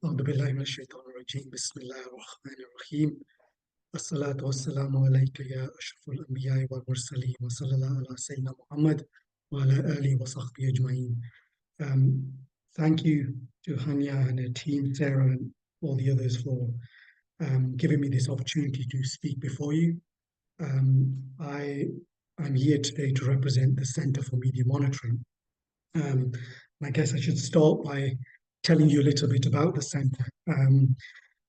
أعوذ بالله من الشيطان الرجيم بسم الله الرحمن الرحيم الصلاة والسلام عليك يا أشرف الأنبياء والمرسلين وصلى الله على سيدنا Muhammad وعلى آله وصحبه أجمعين. Thank you to Hanya and her team, Sarah and all the others for giving me this opportunity to speak before you. I'm here today to represent the Center for Media Monitoring. I guess I should start by telling you a little bit about the center.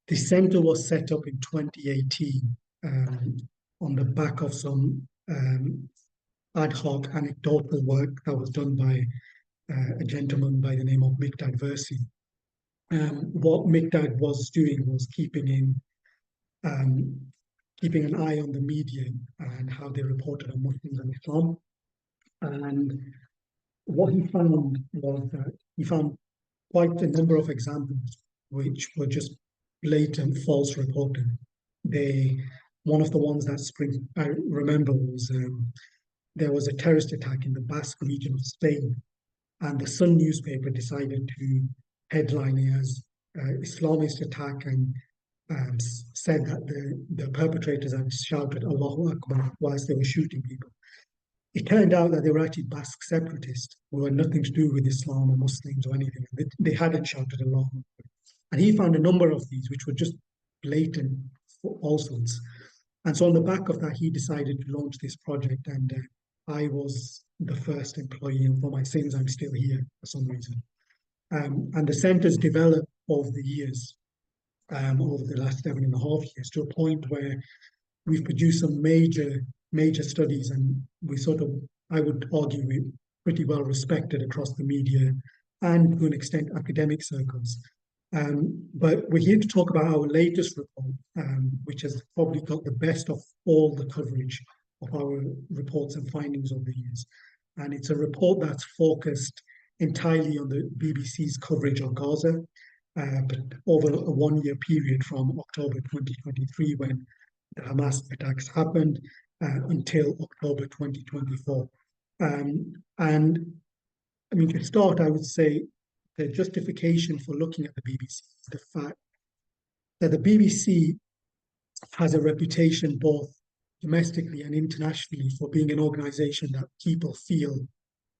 The center was set up in 2018 on the back of some ad hoc anecdotal work that was done by a gentleman by the name of Mikdad Versi. What Mikdad was doing was keeping an eye on the media and how they reported on Muslims and Islam. And what he found was that he found quite a number of examples which were just blatant false reporting. One of the ones that I remember was there was a terrorist attack in the Basque region of Spain, and the Sun newspaper decided to headline it as Islamist attack and said that the perpetrators had shouted Allahu Akbar whilst they were shooting people. It turned out that they were actually Basque separatists who had nothing to do with Islam or Muslims or anything. They hadn't shouted Allahu Akbar. And he found a number of these which were just blatant falsehoods. And so on the back of that, he decided to launch this project. And I was the first employee, and for my sins, I'm still here for some reason. And the center's developed over the years, over the last 7.5 years, to a point where we've produced some major studies, and I would argue, we're pretty well respected across the media and to an extent academic circles. But we're here to talk about our latest report, which has probably got the best of all the coverage of our reports and findings over the years. And it's a report that's focused entirely on the BBC's coverage of Gaza, but over a 1-year period from October 2023, when the Hamas attacks happened, until October 2024. And I mean, to start, I would say the justification for looking at the BBC is the fact that the BBC has a reputation both domestically and internationally for being an organization that people feel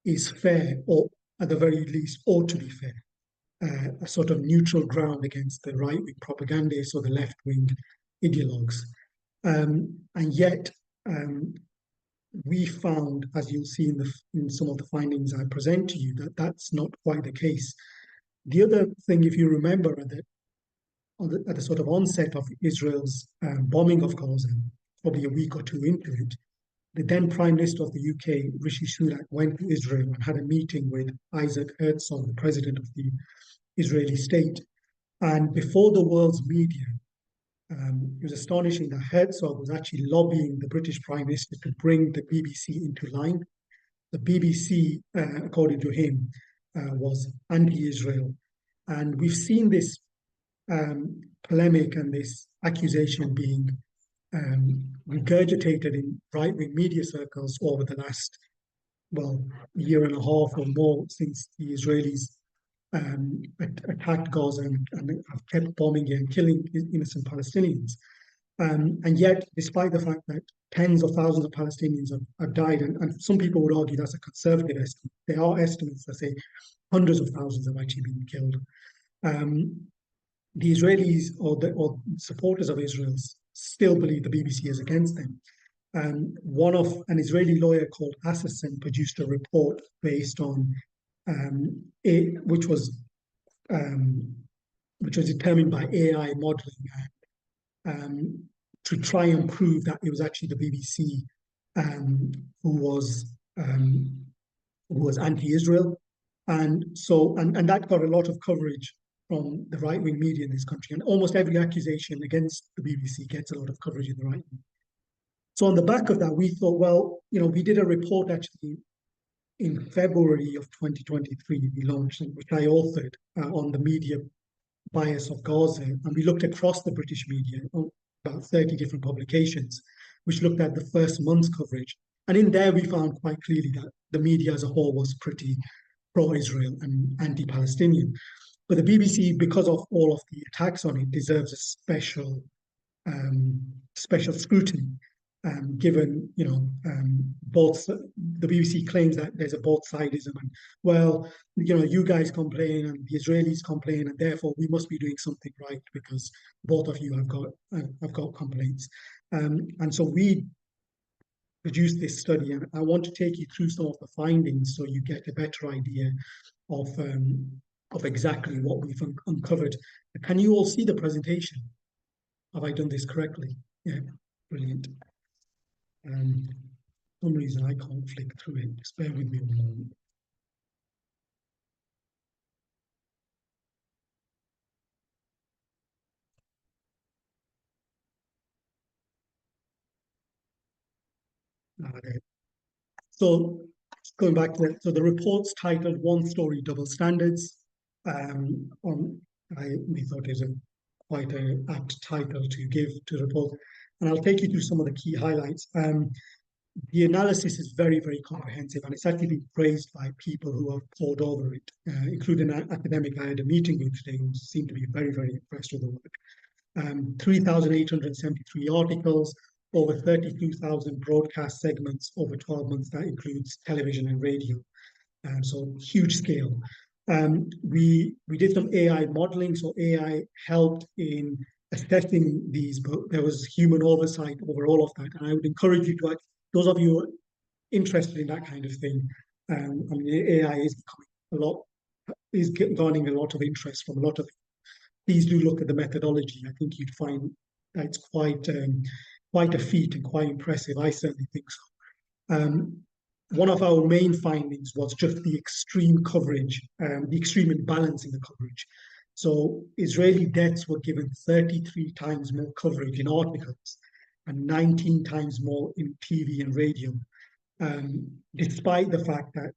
is fair, or at the very least ought to be fair, a sort of neutral ground against the right-wing propagandists or the left-wing ideologues. And yet, we found, as you'll see in some of the findings I present to you, that that's not quite the case. The other thing, if you remember, at the sort of onset of Israel's bombing of Gaza, probably a week or two into it, the then Prime Minister of the UK, Rishi Sunak, went to Israel and had a meeting with Isaac Herzog, the President of the Israeli state. And before the world's media, it was astonishing that Herzog was actually lobbying the British Prime Minister to bring the BBC into line. The BBC, according to him, was anti-Israel. And we've seen this polemic and this accusation being regurgitated in right-wing media circles over the last, year and a half or more, since the Israelis attacked Gaza and have kept bombing it and killing innocent Palestinians. And yet, despite the fact that tens of thousands of Palestinians have died, and some people would argue that's a conservative estimate, there are estimates that say hundreds of thousands have actually been killed. The Israelis or supporters of Israel still believe the BBC is against them. An Israeli lawyer called Assassin produced a report based on which was determined by AI modeling to try and prove that it was actually the BBC who was anti-Israel, and that got a lot of coverage from the right-wing media in this country, and almost every accusation against the BBC gets a lot of coverage in the right wing. So on the back of that, we thought, we did a report actually in February of 2023, we launched, which I authored, on the media bias of Gaza. And we looked across the British media, about 30 different publications, which looked at the first month's coverage. And in there, we found quite clearly that the media as a whole was pretty pro-Israel and anti-Palestinian. But the BBC, because of all of the attacks on it, deserves a special scrutiny, given both the BBC claims that there's a both-sidism, and well, you guys complain and the Israelis complain, and therefore we must be doing something right because both of you have got complaints, and so we produced this study, and I want to take you through some of the findings so you get a better idea of exactly what we've uncovered. Can you all see the presentation? Have I done this correctly? Yeah, brilliant. For some reason I can't flick through it. Just bear with me a moment. There. So going back to it, so the report's titled "One Story Double Standards." We thought it was quite an apt title to give to the report, and I'll take you through some of the key highlights. The analysis is very, very comprehensive, and it's actually been praised by people who have pored over it, including an academic I had a meeting with today who seemed to be very, very impressed with the work. 3,873 articles, over 32,000 broadcast segments over 12 months. That includes television and radio. So huge scale. We did some AI modeling, so AI helped in assessing these, but there was human oversight over all of that. And I would encourage you to, those of you interested in that kind of thing, I mean, AI is becoming is garnering a lot of interest from a lot of. Please do look at the methodology. I think you'd find that it's quite a feat and quite impressive. I certainly think so. One of our main findings was just the extreme coverage, the extreme imbalance in the coverage. So Israeli deaths were given 33 times more coverage in articles and 19 times more in TV and radio, despite the fact that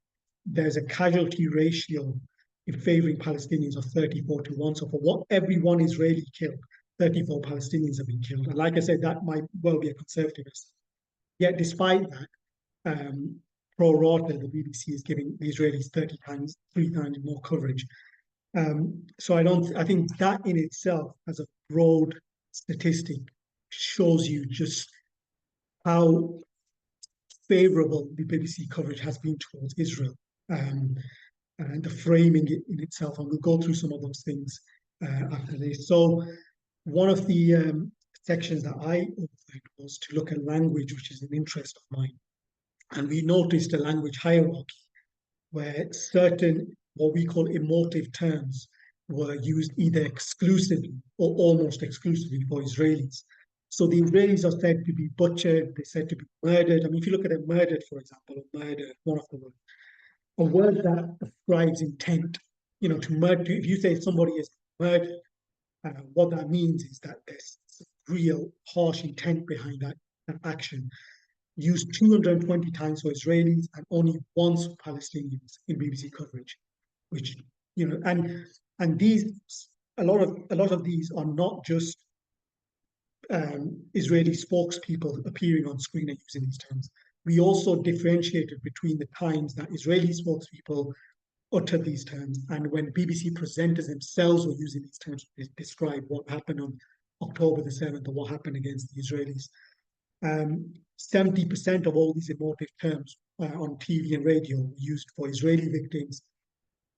there's a casualty ratio in favoring Palestinians of 34-1. So for every one Israeli killed, 34 Palestinians have been killed. And like I said, that might well be a conservative estimate. Yet despite that, pro rata, the BBC is giving the Israelis 3 times more coverage. So I think that in itself, as a broad statistic, shows you just how favorable the BBC coverage has been towards Israel, and the framing in itself. And we'll go through some of those things after this. So one of the sections that I opened was to look at language, which is an interest of mine. And we noticed a language hierarchy where certain, what we call emotive terms, were used either exclusively or almost exclusively for Israelis. So the Israelis are said to be butchered, they're said to be murdered. I mean, if you look at it, murdered, for example, or murder, one of the words, a word that describes intent, to murder, if you say somebody is murdered, what that means is that there's real harsh intent behind that action. Used 220 times for Israelis and only once for Palestinians in BBC coverage, which and these a lot of these are not just Israeli spokespeople appearing on screen and using these terms. We also differentiated between the times that Israeli spokespeople uttered these terms and when BBC presenters themselves were using these terms to describe what happened on October the 7th or what happened against the Israelis. 70% of all these emotive terms on TV and radio were used for Israeli victims.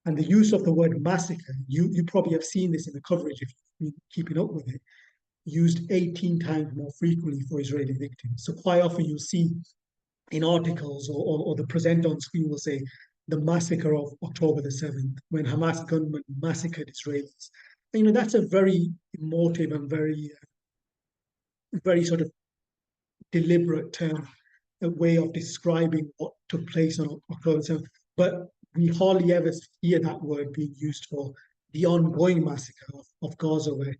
And the use of the word massacre, you probably have seen this in the coverage if you've been keeping up with it, used 18 times more frequently for Israeli victims. So quite often you'll see in articles or the presenter on screen will say, the massacre of October the 7th, when Hamas gunmen massacred Israelis. And, that's a very emotive and very, very sort of deliberate term, a way of describing what took place on October 7th. But we hardly ever hear that word being used for the ongoing massacre of Gaza, where,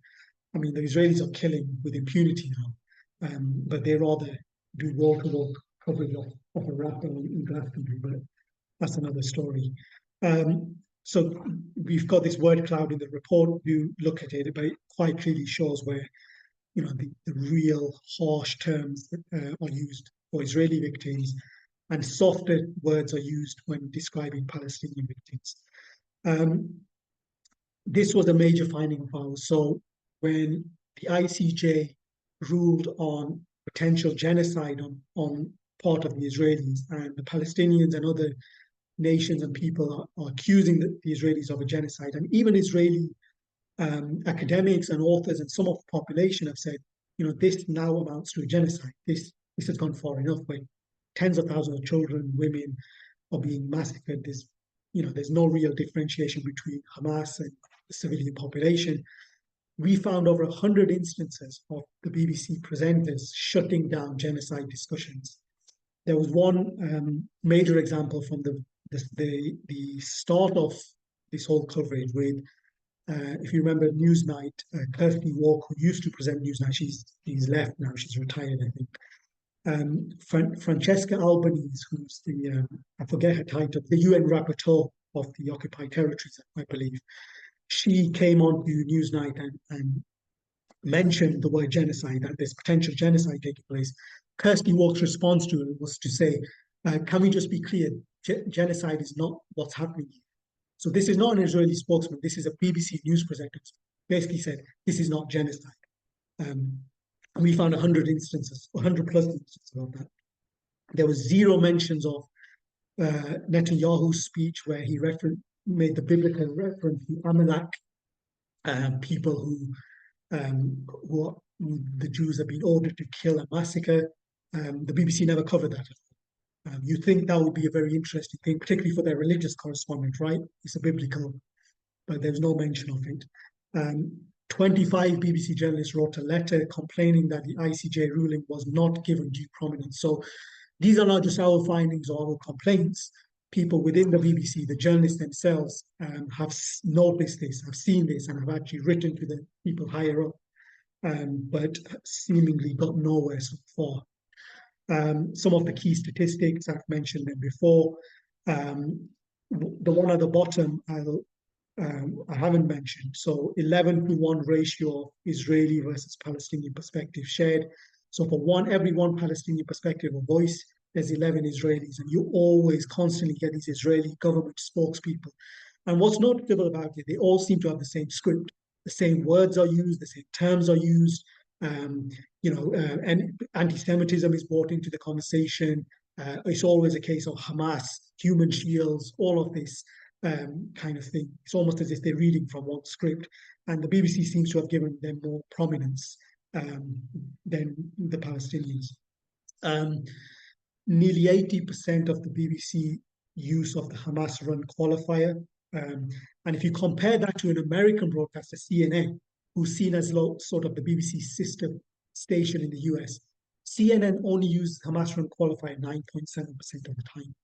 I mean, the Israelis are killing with impunity now, but they rather do wall-to-wall coverage of a rapper in Glastonbury, but that's another story. So we've got this word cloud in the report. You look at it, but it quite clearly shows where the real harsh terms are used for Israeli victims, and softer words are used when describing Palestinian victims. this was a major finding of ours. So when the ICJ ruled on potential genocide on part of the Israelis, and the Palestinians and other nations and people are accusing the Israelis of a genocide, and even Israeli academics and authors and some of the population have said, this now amounts to a genocide. This has gone far enough, where tens of thousands of children, women are being massacred. There's no real differentiation between Hamas and the civilian population. We found over 100 instances of the BBC presenters shutting down genocide discussions. There was one major example from the start of this whole coverage with, if you remember Newsnight, Kirsty Walk, who used to present Newsnight, she's left now, she's retired, I think. Francesca Albanese, who's I forget her title, the UN rapporteur of the occupied territories, I believe. She came on to Newsnight and mentioned the word genocide, that there's potential genocide taking place. Kirsty Walk's response to it was to say, can we just be clear, genocide is not what's happening here. So this is not an Israeli spokesman, this is a BBC news presenter, basically said, this is not genocide. And we found 100 instances, 100 plus instances of that. There was zero mentions of Netanyahu's speech where he made the biblical reference to Amalek, people who the Jews have been ordered to kill and massacre. The BBC never covered that at all. You think that would be a very interesting thing, particularly for their religious correspondent, right? It's a biblical, but there's no mention of it. 25 BBC journalists wrote a letter complaining that the ICJ ruling was not given due prominence. So these are not just our findings or our complaints. People within the BBC, the journalists themselves, have noticed this, have seen this, and have actually written to the people higher up, but seemingly got nowhere so far. Some of the key statistics, I've mentioned them before. The one at the bottom, I haven't mentioned. So 11-to-1 ratio of Israeli versus Palestinian perspective shared. So for every one Palestinian perspective or voice, there's 11 Israelis, and you always constantly get these Israeli government spokespeople. And what's notable about it, they all seem to have the same script. The same words are used, the same terms are used. And anti-Semitism is brought into the conversation. It's always a case of Hamas, human shields, all of this kind of thing. It's almost as if they're reading from one script, and the BBC seems to have given them more prominence than the Palestinians. Nearly 80% of the BBC use of the Hamas-run qualifier. And if you compare that to an American broadcaster, CNN, who's seen as sort of the BBC sister station in the US, CNN only uses Hamas-run qualifier 9.7% of the time,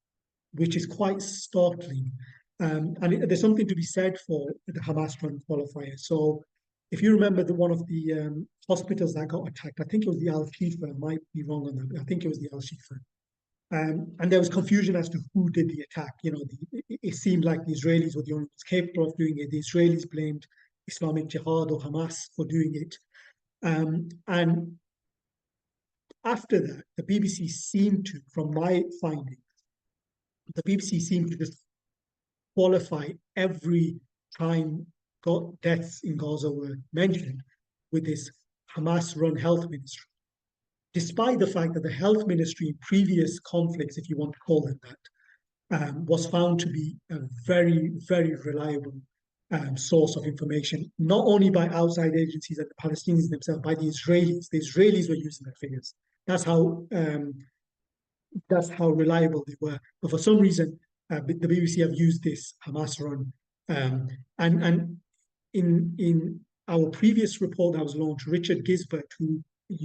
which is quite startling. And there's something to be said for the Hamas-run qualifier. So if you remember one of the hospitals that got attacked, I think it was the Al-Shifa, I might be wrong on that, but I think it was the Al-Shifa. And there was confusion as to who did the attack. It seemed like the Israelis were the only ones capable of doing it. The Israelis blamed Islamic Jihad or Hamas for doing it. And after that, the BBC seemed to, from my findings, the BBC seemed to just qualify every time deaths in Gaza were mentioned with this Hamas-run health ministry, despite the fact that the health ministry in previous conflicts, if you want to call them that, was found to be a very, very reliable source of information, not only by outside agencies and the Palestinians themselves, by the Israelis. The Israelis were using their figures. That's how reliable they were. But for some reason, the BBC have used this Hamas run. And in our previous report that was launched, Richard Gisbert, who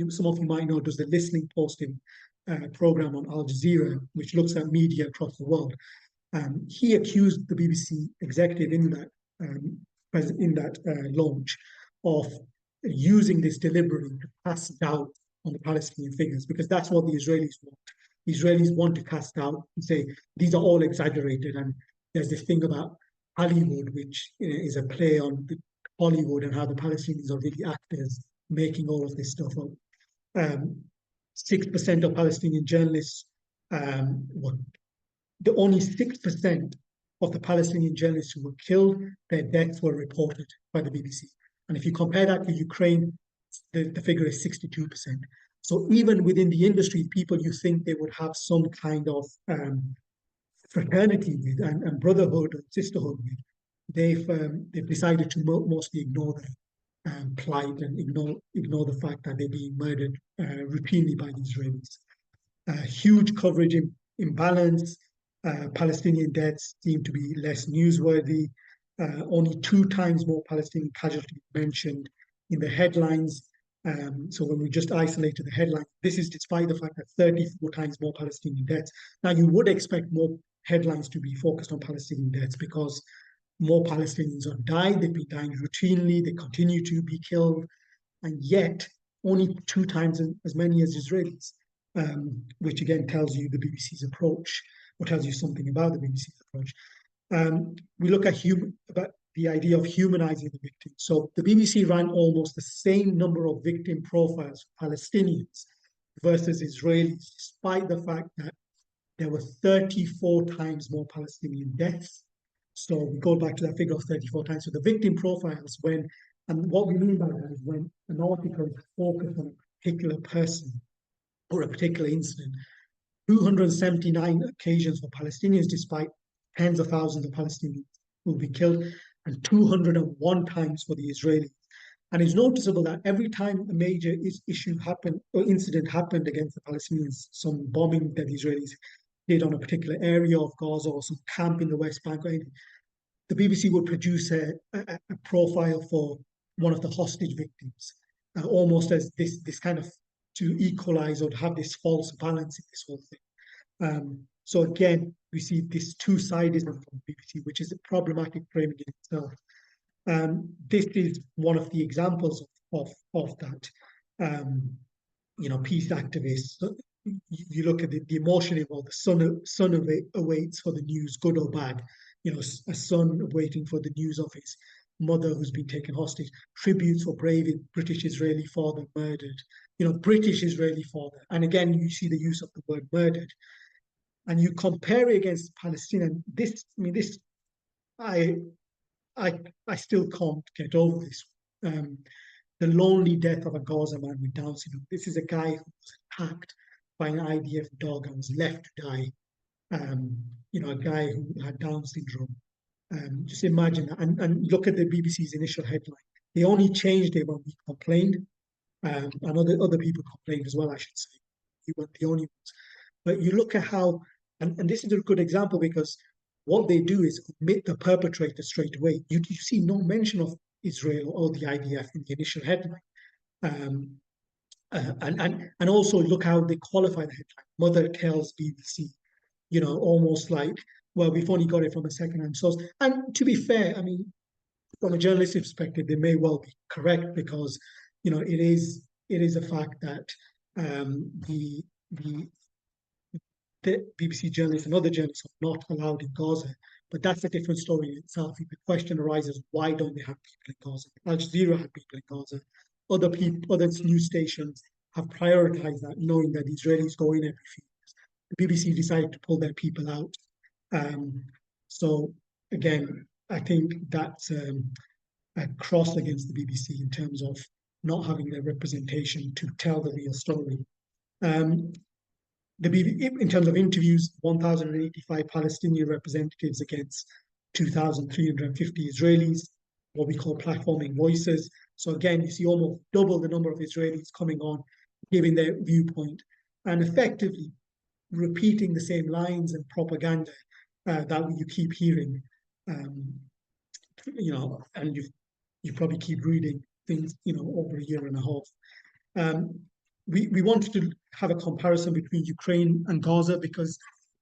some of you might know, does the listening posting program on Al Jazeera, which looks at media across the world. He accused the BBC executive in that launch of using this deliberately to cast doubt on the Palestinian figures, because that's what the Israelis want. The Israelis want to cast doubt and say these are all exaggerated. And there's this thing about Hollywood, which is a play on Hollywood and how the Palestinians are really actors making all of this stuff up. 6% of Palestinian journalists, the only 6% of the Palestinian journalists who were killed, their deaths were reported by the BBC. And if you compare that to Ukraine, the figure is 62%. So even within the industry, people you think they would have some kind of fraternity with and brotherhood or sisterhood with, they've decided to mostly ignore the plight and ignore the fact that they're being murdered routinely by the Israelis. Huge coverage imbalance. Palestinian deaths seem to be less newsworthy. Only 2 times more Palestinian casualties mentioned in the headlines. So when we just isolated the headline, this is despite the fact that 34 times more Palestinian deaths. Now, you would expect more headlines to be focused on Palestinian deaths because more Palestinians have died, they've been dying routinely, they continue to be killed, and yet only 2 times as many as Israelis, which again tells you the BBC's approach, or tells you something about the BBC's approach. We look at about the idea of humanizing the victim. So the BBC ran almost the same number of victim profiles for Palestinians versus Israelis, despite the fact that there were 34 times more Palestinian deaths. So we go back to that figure of 34 times. So the victim profiles, and what we mean by that is when an article is focused on a particular person or a particular incident, 279 occasions for Palestinians, despite tens of thousands of Palestinians will be killed, and 201 times for the Israelis. And it's noticeable that every time a major issue happened or incident happened against the Palestinians, some bombing that the Israelis did on a particular area of Gaza or some camp in the West Bank, the BBC would produce a profile for one of the hostage victims, almost as this kind of to equalize or to have this false balance in this whole thing. So again, we see this two-sidedness from BBC, which is a problematic framing in itself. This is one of the examples of that. Peace activists. You look at the emotion involved. The son awaits for the news, good or bad. A son waiting for the news of his mother who's been taken hostage. Tributes for brave British Israeli father murdered. British Israeli father. And again, you see the use of the word murdered. And you compare it against Palestinian. I still can't get over this. The lonely death of a Gaza man with Down syndrome. This is a guy who was attacked by an IDF dog and was left to die. A guy who had Down syndrome. Just imagine that. And look at the BBC's initial headline. They only changed it when we complained. And other people complained as well, I should say. You weren't the only ones. But you look at how, and this is a good example because what they do is omit the perpetrator straight away. You see no mention of Israel or the IDF in the initial headline. And also look how they qualify the headline. Mother tells BBC, almost like, well, we've only got it from a second-hand source. And to be fair, from a journalistic perspective, they may well be correct because, it is a fact that the BBC journalists and other journalists are not allowed in Gaza. But that's a different story in itself. The question arises, why don't they have people in Gaza? Al Jazeera had people in Gaza. Other news stations have prioritized that, knowing that the Israelis go in every few years. The BBC decided to pull their people out. So again, I think that's a cross against the BBC in terms of not having their representation to tell the real story. The BBC, in terms of interviews, 1,085 Palestinian representatives against 2,350 Israelis, what we call platforming voices. So again, you see almost double the number of Israelis coming on, giving their viewpoint, and effectively repeating the same lines and propaganda that you keep hearing. And you probably keep reading things, over a year and a half. We wanted to have a comparison between Ukraine and Gaza because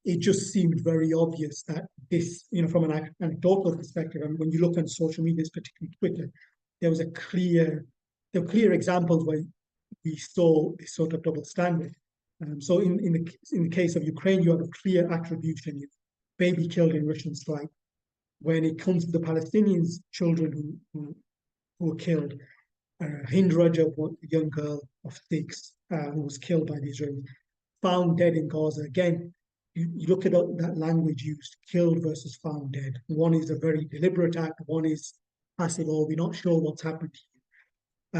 it just seemed very obvious that this, from an anecdotal perspective, and when you look on social media, particularly Twitter, there were clear examples where we saw this sort of double standard. So in the case of Ukraine, you have a clear attribution: baby killed in Russian strike. When it comes to the Palestinians, children who were killed, Hind Rajab, a young girl of 6, who was killed by the Israelis, found dead in Gaza. Again, you look at that language used, killed versus found dead. One is a very deliberate act, one is passive, or we're not sure what's happened to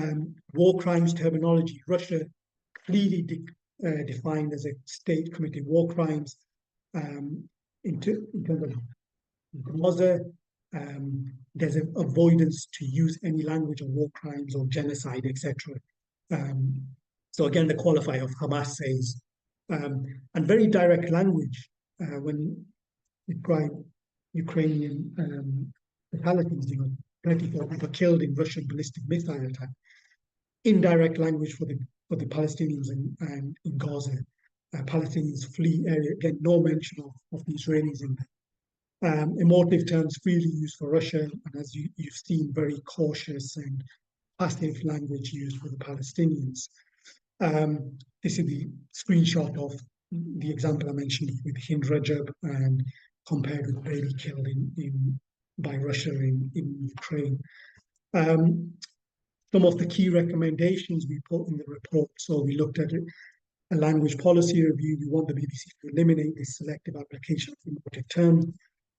you. War crimes terminology, Russia clearly defined as a state committing war crimes. In terms of Gaza, there's an avoidance to use any language of war crimes or genocide, etc. So again, the qualifier of Hamas says, and very direct language when describe Ukrainian fatalities, 24 people killed in Russian ballistic missile attack. Indirect language for the Palestinians and in Gaza. Palestinians flee area. Again, no mention of the Israelis in there. Emotive terms freely used for Russia, and as you've seen, very cautious and passive language used for the Palestinians. This is the screenshot of the example I mentioned with Hind Rajab and compared with the baby killed by Russia in Ukraine. Some of the key recommendations we put in the report. So we looked at a language policy review. We want the BBC to eliminate this selective application of emotive terms,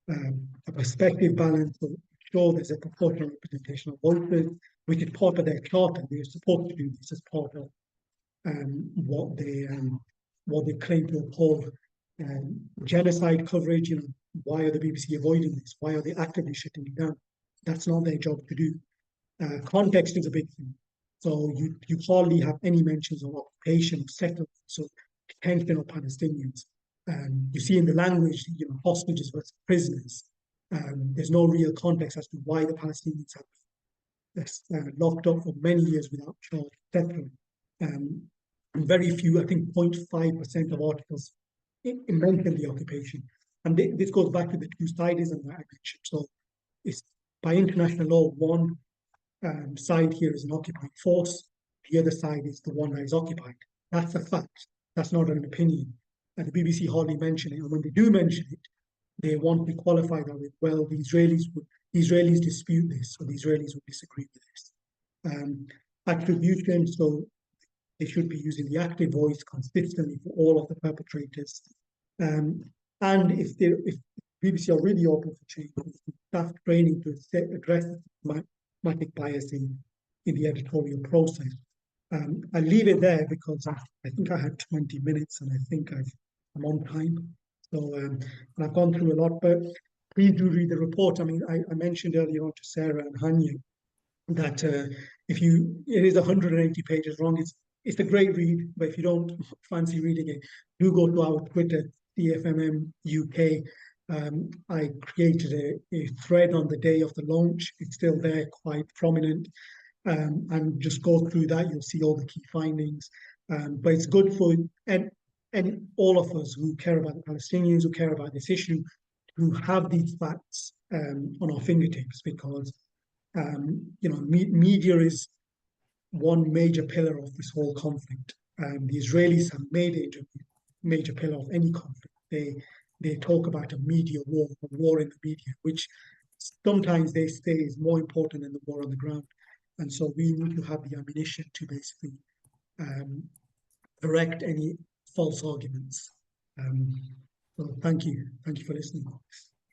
a perspective balance, so ensure there's a proportional representation of voices, which is part of their charter. They're supposed to do this as part of what they claim to uphold. Genocide coverage, why are the BBC avoiding this? Why are they actively shutting it down? That's not their job to do. Context is a big thing. So you hardly have any mentions of occupation, of settlement, so detention of Palestinians. You see in the language, hostages versus prisoners. There's no real context as to why the Palestinians have been locked up for many years without charge, etc. And very few, I think 0.5% of articles mention the occupation. And this goes back to the two-sidism that I mentioned. So it's by international law, one side here is an occupying force, the other side is the one that is occupied. That's a fact. That's not an opinion. And the BBC hardly mention it. And when they do mention it, they want to qualify that with, well, the Israelis dispute this, or the Israelis would disagree with this. Attribution, so they should be using the active voice consistently for all of the perpetrators. And if BBC are really open for change, staff training to address systematic bias in the editorial process. I leave it there because I think I had 20 minutes and I think I'm on time. So and I've gone through a lot, but please do read the report. I mean, I mentioned earlier on to Sarah and Hanya that it is 180 pages long. It's a great read, but if you don't fancy reading it, do go to our Twitter, CFMM UK. I created a thread on the day of the launch. It's still there, quite prominent. And just go through that, you'll see all the key findings. But it's good for and all of us who care about the Palestinians, who care about this issue, who have these facts on our fingertips, because media is one major pillar of this whole conflict. The Israelis have made it a major pillar of any conflict. They talk about a media war, a war in the media, which sometimes they say is more important than the war on the ground. And so we need to have the ammunition to basically correct any false arguments. So thank you for listening.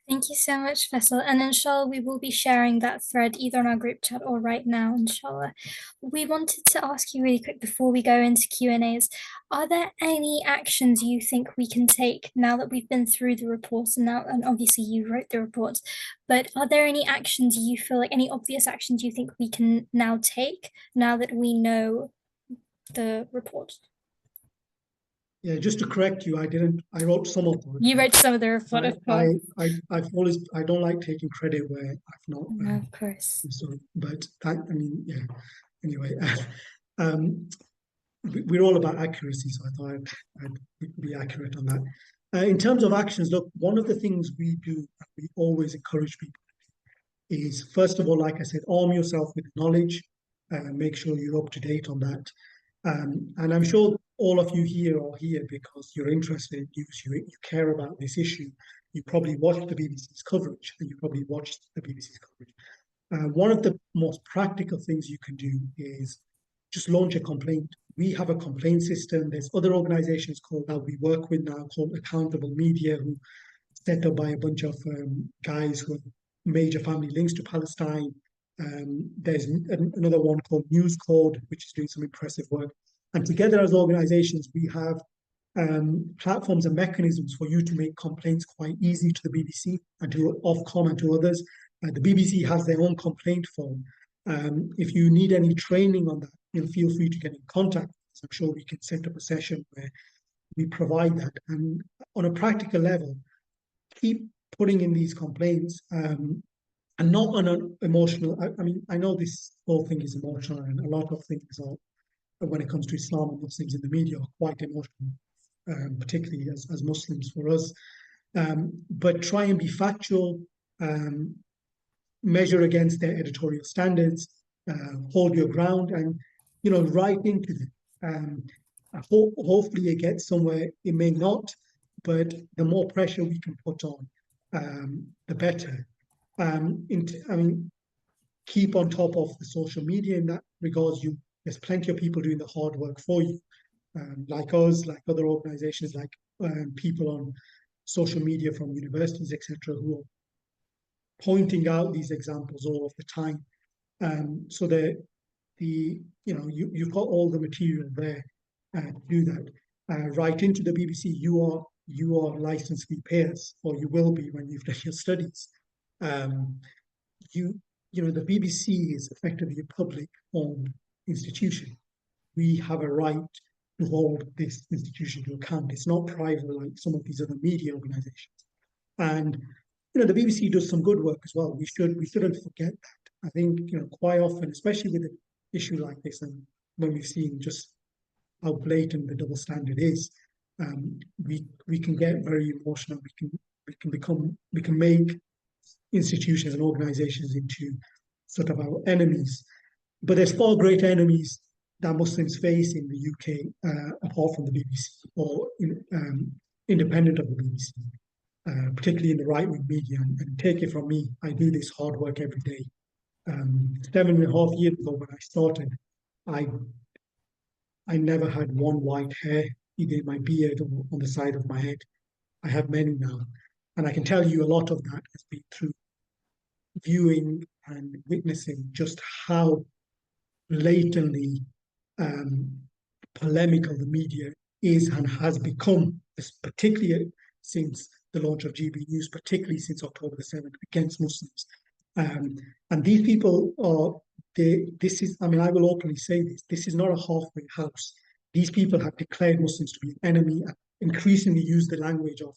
Thank you so much, Faisal. And inshallah, we will be sharing that thread either on our group chat or right now, inshallah. We wanted to ask you really quick before we go into Q&As, are there any actions you think we can take now that we've been through the reports and obviously you wrote the reports, but are there any actions you feel like, any obvious actions you think we can now take now that we know the report? Yeah, just to correct you, I wrote some of them. You wrote some of the report, of course. I don't like taking credit where I've not. No, of course. So, but yeah. Anyway, we're all about accuracy, so I thought I'd be accurate on that. In terms of actions, look, one of the things we do, we always encourage people is, first of all, like I said, arm yourself with knowledge, make sure you're up to date on that. And I'm sure all of you here are here because you're interested in news, you care about this issue. You probably watched the BBC's coverage, and you probably watched the BBC's coverage. One of the most practical things you can do is just launch a complaint. We have a complaint system. There's other organizations that we work with now called Accountable Media, who set up by a bunch of guys who have major family links to Palestine. There's another one called News Code, which is doing some impressive work. And together as organizations, we have platforms and mechanisms for you to make complaints quite easy to the BBC and to Ofcom and to others. The BBC has their own complaint form. If you need any training on that, feel free to get in contact. I'm sure we can set up a session where we provide that. And on a practical level, keep putting in these complaints and not on an emotional. I mean, I know this whole thing is emotional, and a lot of things are, when it comes to Islam and Muslims in the media, are quite emotional, particularly as Muslims for us. But try and be factual, measure against their editorial standards, hold your ground, and write into them. Hopefully, it gets somewhere. It may not, but the more pressure we can put on, the better. I mean, keep on top of the social media in that regards. There's plenty of people doing the hard work for you, like us, like other organizations, like people on social media from universities, etc., who are pointing out these examples all of the time. So that you've got all the material there to do that. Write into the BBC. You are licensed fee payers, or you will be when you've done your studies. The BBC is effectively a public-owned institution. We have a right to hold this institution to account. It's not private like some of these other media organizations. And the BBC does some good work as well. We shouldn't forget that. I think quite often, especially with an issue like this, and when we've seen just how blatant the double standard is, we can get very emotional. We can make institutions and organizations into sort of our enemies. But there's far greater enemies that Muslims face in the UK, apart from the BBC, or independent of the BBC, particularly in the right-wing media. And take it from me, I do this hard work every day. 7.5 years ago when I started, I never had one white hair, either in my beard or on the side of my head. I have many now. And I can tell you a lot of that has been through viewing and witnessing just how blatantly polemical the media is and has become, particularly since the launch of GB News, particularly since October the 7th, against Muslims. And these people I will openly say this is not a halfway house. These people have declared Muslims to be an enemy and increasingly use the language of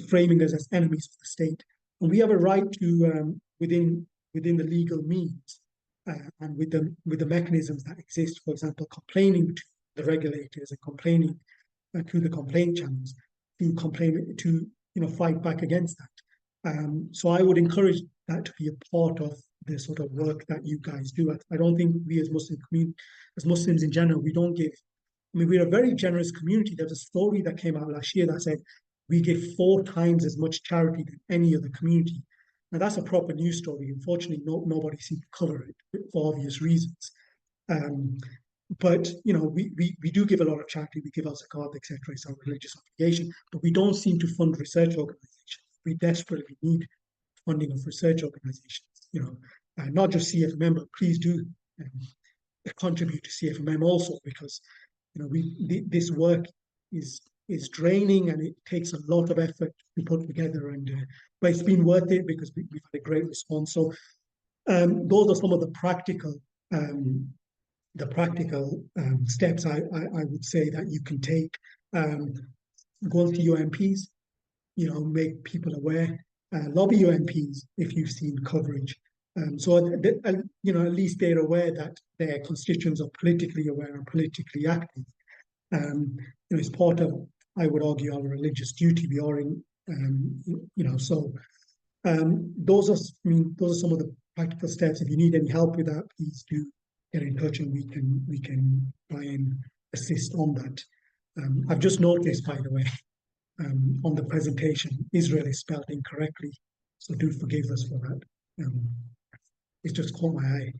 framing us as enemies of the state. And we have a right to, within the legal means and with the mechanisms that exist, for example, complaining to the regulators and complaining through the complaint channels, to fight back against that. So I would encourage that to be a part of the sort of work that you guys do. I don't think we as Muslims in general, we don't give. I mean, we're a very generous community. There's a story that came out last year that said we give 4 times as much charity than any other community. Now that's a proper news story. Unfortunately, nobody seemed to cover it for obvious reasons. But we do give a lot of charity. We give our zakat, etc. It's our religious obligation. But we don't seem to fund research organizations. We desperately need funding of research organizations. Not just CFMM, but please do contribute to CFMM also, because this work is draining and it takes a lot of effort to put together. But it's been worth it because we've had a great response. So those are some of the practical steps I would say that you can take. Go to your MPs, make people aware. Lobby your MPs if you've seen coverage. So at least they're aware that their constituents are politically aware and politically active. It's part of, I would argue, our religious duty. We are in, so those are some of the practical steps. If you need any help with that, please do get in touch, and we can try and assist on that. I've just noticed, by the way, on the presentation, Israel is spelled incorrectly, so do forgive us for that. It's just caught my eye.